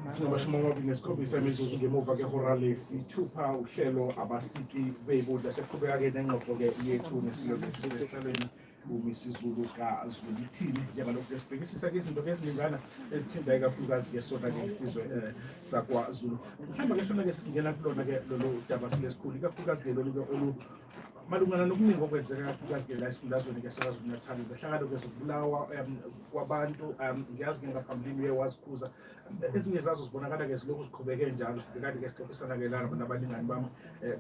Sinamashumi amabili nesikhombisa imizuzu ngemuva kwehora lesithupha uhlelo abasiki beyibodi laseqhubeka-ke nengxoxo-ke yethu nesilo lesisehlalweni uMisuZulu kaZulu ithini njengalokhu esibhekisisa-ke izinto eziningana ezithinta ikakhulukazi-ke sona-ke isizwe sakwaZulu. Mhlawumbe-ke sona-ke sesingena kulona-ke lolu daba silesikhulu ikakhulukazi-ke lolu-ke malungana nokuningi okwenzeka kakhulukazi-ke la esifundazweni-ke saKwaZulu-Natal zehlakalo-ke zokubulawa kwabantu ngiyazi-ke ngaphambilini uye wazikhuza ezinye zazo zibonakala-ke zilokhu ziqhubeke njalo bekade-ke sixoxisana-ke la nabalingani bami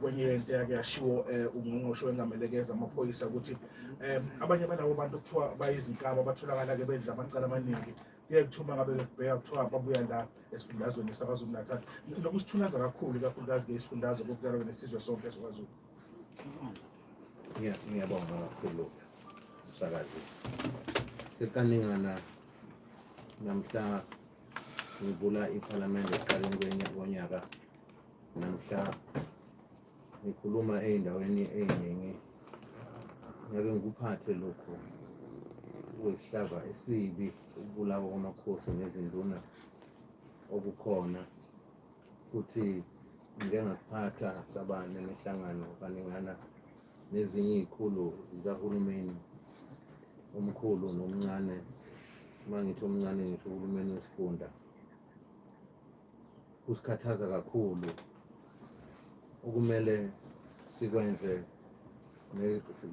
kwenye yento eyake yashiwo ungqongqoshe wengamelekeza amaphoyisa ukuthi abanye balabo bantu kuthiwa bayizinkaba batholakala-ke benza amacala amaningi kuye kuthiwa uma ngabe kubheka kuthiwa babuya la esifundazweni saKwaZulu-Natal. Lokhu sithunaza kakhulu ikakhulukazi-ke isifundazwe kokudala nesizwe sonke sokwaZulu. Ngiyabonga kakhulu msakazi. Sekaningana namhla ngivula iPhalamende ekuqaleni konyaka, namhla ngikhuluma ey'ndaweni ey'ningi, ngake ngikuphathe lokhu kuyisihlava esibi ukubulawa kwamakhosi nezinduna okukhona, futhi ngike ngakuphatha saba nemihlangano kaningana nezinye iy'khulu zikahulumeni omkhulu nomncane. Uma ngithi omncane ngisho uhulumeni wesifunda. Kusikhathaza kakhulu okumele sikwenze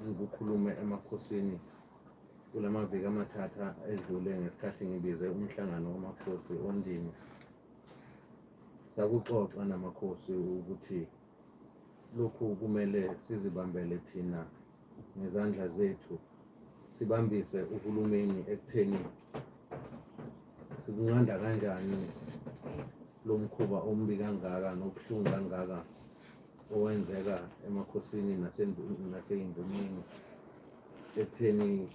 ngikukhulume emakhosini kulamaviki amathatha edlule ngesikhathi ngibize umhlangano wamakhosi ondini. Sakuxoxa namakhosi ukuthi lokhu kumele sizibambele thina ngezandla zethu, sibambise uhulumeni ekutheni sikunqanda kanjani lo mkhuba ombi kangaka nobuhlungu kangaka owenzeka emakhosini nasey'nduneni, ekutheni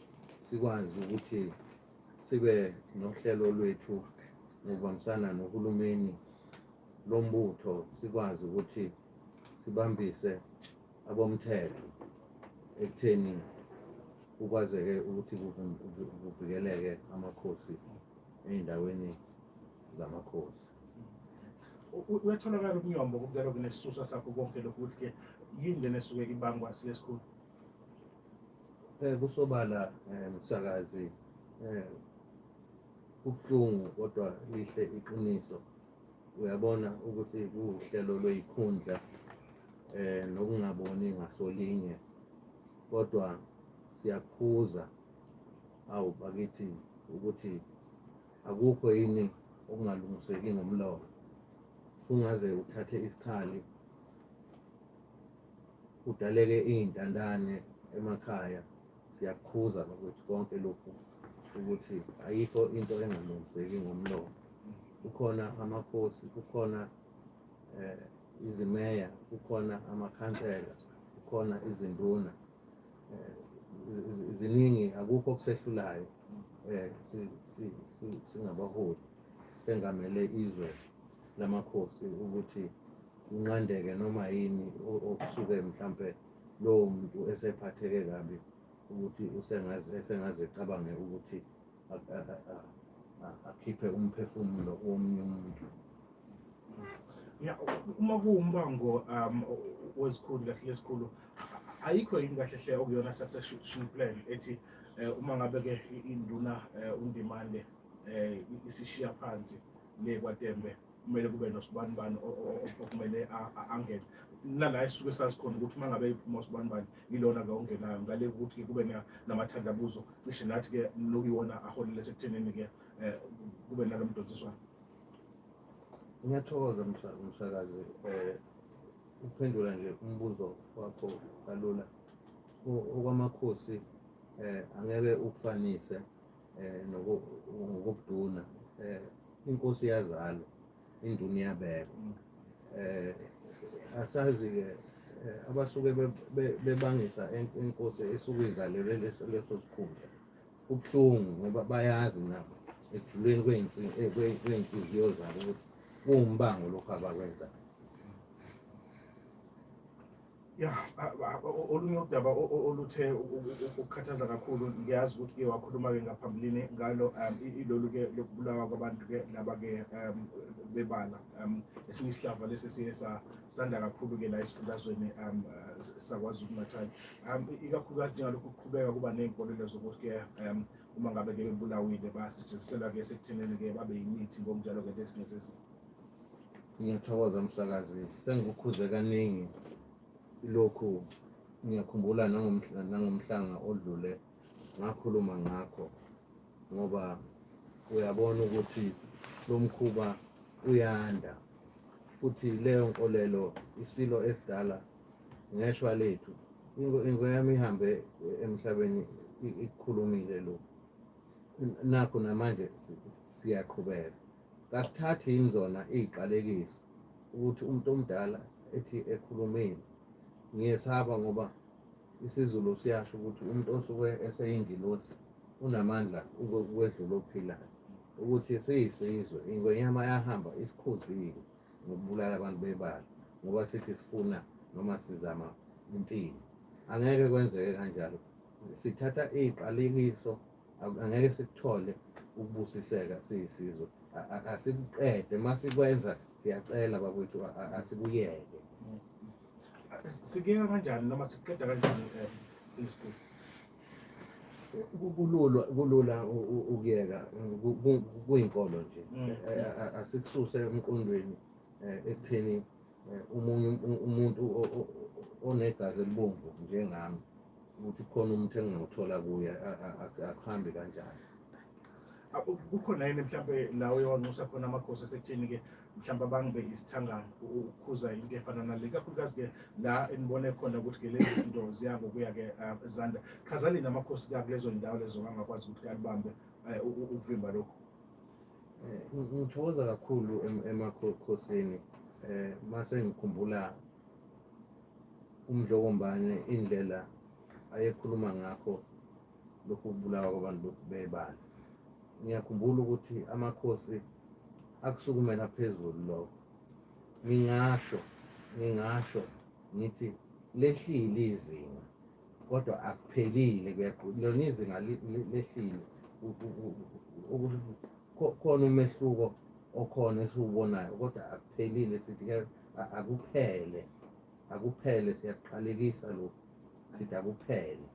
sikwazi ukuthi sibe nohlelo lwethu ngokubambisana nohulumeni lombutho, sikwazi ukuthi sibambise abomthetho ekutheni kukwazeke ukuthi kuvikeleke amakhosi ey'ndaweni zamakhosi. Uyatholakala umnyombo kokudala kunesisusa sakho konke lokhu ukuthi-ke yini lena esuke ibangwa silesikhulu? Kusobala msakazi, kubuhlungu kodwa lihle iqiniso. Uyabona ukuthi kuwuhlelo lwey'khundla nokungaboni ngasolinye, kodwa siyakhuza bakithi ukuthi akukho yini okungalungiseki ngomlomo. Ungaze uthathe isikhali udaleke iy'ntandane emakhaya, siyakhuza bakwethu konke lokhu ukuthi ayikho into engalungiseki ngomlomo. Kukhona amakhosi, kukhona izimeya, kukhona amakhansela, kukhona izinduna, ziningi, akukho okusehlulayo. Singabaholi sengamele izwe lamakhosi ukuthi kunqandeke noma yini okusuke mhlampe lowo muntu esephatheke kabi ukuthi esengaze ecabange ukuthi akhiphe umphefumulo womunye umuntu. Uma kuwumbango wezikhundla silesikhulu, ayikho yini kahle hle okuyona succession plan ethi uma ngabe-ke induna undimande isishiya phansi le kwaTembe kumele kube nosibanibani okumele angene nala esisuke sazi khona ukuthi uma ngabe iphuma usibanibani yilona-ke ongenayo ngale ukuthi kube namathandabuzo cishe nathi-ke nokuyiwona aholele sekuthenini-ke kube nalo mdonsiswano. Ngiyathokoza msakazi, ukuphendula nje umbuzo wakho kalula. Okwamakhosi angeke ukufanise ngokubuduna. Inkosi yazalo, induna iyabekwa. Asazi-ke abasuke bebangisa inkosi esuke izalelwe leso sikhundla. Kubuhlungu ngoba bayazi nabo ekujuleni kwey'nhliziyo zabo ukuthi kuwumbango lokhu abakwenzayo. Ya, olunye udaba oluthe ukukhathaza kakhulu, ngiyazi ukuthi-ke wakhuluma-ke ngaphambilini ngalo ilolu-ke lokubulawa kwabantu-ke laba-ke bebala. Esinye isihlava lesi siye sanda kakhulu-ke la esifundazweni saKwaZulu-Natal. Ikakhulukazi njengalokhu kuqhubeka kuba ney'nkolelo zokuthi-ke uma ngabe-ke bebulawile basetshenziselwa-ke sekuthenini-ke babe yimithi ngokunjalo-ke lesinye. Ngiyathokoza msakazi, sengikukhuze kaningi lokhu. Ngiyakhumbula nangomhlanga odlule ngakhuluma ngakho, ngoba uyabona ukuthi lo mkhuba uyanda, futhi leyo nkolelo isilo esidala ngeshwa lethu. Ingwe yami ihambe emhlabeni ikukhulumile lo, nakho namanje siyaqhubeka. Kasithathi yini zona iy'qalekiso ukuthi umuntu omdala ethi ekhulumile. Ngiyesaba ngoba isiZulu siyasho ukuthi umuntu osuke eseyingilosi unamandla ukwedlula ophilayo, ukuthi siyisizwe ingwenyama yahamba isikhuzile ngokubulala abantu bebala ngoba sithi sifuna noma sizama impilo. Angeke kwenzeke kanjalo. Sithatha iy'qalekiso, angeke sikuthole ukubusiseka siyisizwe. Asikuqede, masikwenza siyacela bakwethu asikuyeke. Sikuyeka kanjani noma siqeda kanjani sisikhulu? Kulula ukuyeka, kuyinkolo nje. Asikususe emqondweni ekutheni umunye umuntu onegazi elibomvu njengami ukuthi khona umuntu engingawuthola kuye, akuhambi kanjani. Kukhona yini mhlambe la oyawanxusa khona amakhosi esekutheni-ke mhlawumbe abangibe isithangane ukukhuza into efana nale, ikakhulukazi-ke la enibone khona ukuthi-ke lezi zinto ziya ngokuya-ke zanda? Chazani namakhosi kulezo ndawo lezo angakwazi ukuthi alibambe ukuvimba lokhu. Ngithokoza kakhulu emakhosini mase ngikhumbula umdlokombane indlela ayekhuluma ngakho lokhu kubulawa kwabantu bebala. Ngiyakhumbula ukuthi amakhosi akusukumela phezulu lokho. Ngingasho ngithi lehlile izinga, kodwa akuphelile. Lona izinga lehlile, khona umehluko okhona esiwubonayo, kodwa akuphelile. Sithi akuphele, siyaqalekisa lokhu, sithi akuphele.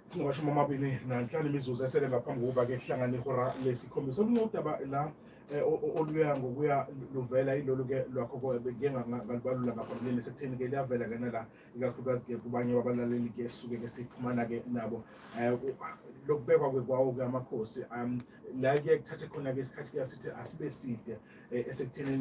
Singamashumi amabili nanhlanu imizuzu esele ngaphambi kokuba-ke kuhlangane ihora lesikhombisa. Olunye udaba la oluya ngokuya luvela ilolu-ke lwakho ngalibalula ngaphambilini sekutheni-ke liyavela-ke nala, ikakhulukazi-ke kubanye wabalaleli-ke esisuke-ke sixhumana-ke nabo. Lokubekwa kwawo-ke amakhosi la kuye kuthathe khona-ke isikhathi kuyasithi asibe side esekuthenini